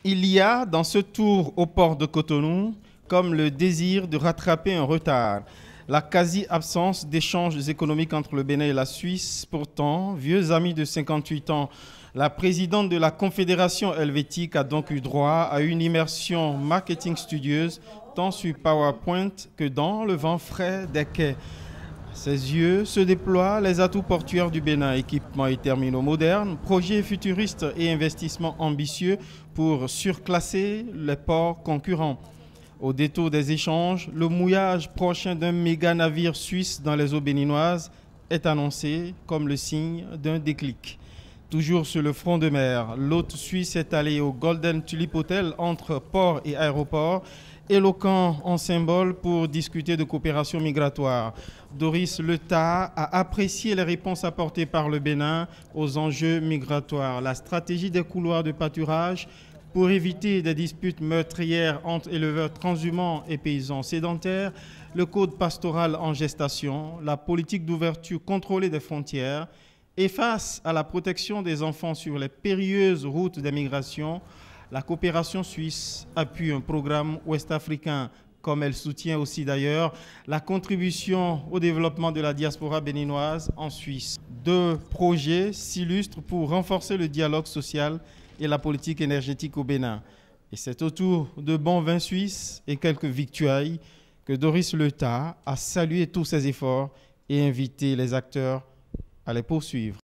Il y a dans ce tour au port de Cotonou comme le désir de rattraper un retard. La quasi-absence d'échanges économiques entre le Bénin et la Suisse, pourtant, vieux amis de 58 ans, la présidente de la Confédération helvétique a donc eu droit à une immersion marketing studieuse, tant sur PowerPoint que dans le vent frais des quais. À ses yeux se déploient les atouts portuaires du Bénin, équipements et terminaux modernes, projets futuristes et investissements ambitieux pour surclasser les ports concurrents. Au détour des échanges, le mouillage prochain d'un méga navire suisse dans les eaux béninoises est annoncé comme le signe d'un déclic. Toujours sur le front de mer, l'hôte suisse est allé au Golden Tulip Hotel entre port et aéroport, éloquent en symbole pour discuter de coopération migratoire. Doris Letah a apprécié les réponses apportées par le Bénin aux enjeux migratoires. La stratégie des couloirs de pâturage pour éviter des disputes meurtrières entre éleveurs transhumants et paysans sédentaires, le code pastoral en gestation, la politique d'ouverture contrôlée des frontières. Et face à la protection des enfants sur les périlleuses routes des migrations, la coopération suisse appuie un programme ouest-africain, comme elle soutient aussi d'ailleurs la contribution au développement de la diaspora béninoise en Suisse. Deux projets s'illustrent pour renforcer le dialogue social et la politique énergétique au Bénin. Et c'est autour de bons vins suisses et quelques victuailles que Doris Letah a salué tous ces efforts et invité les acteurs à les poursuivre.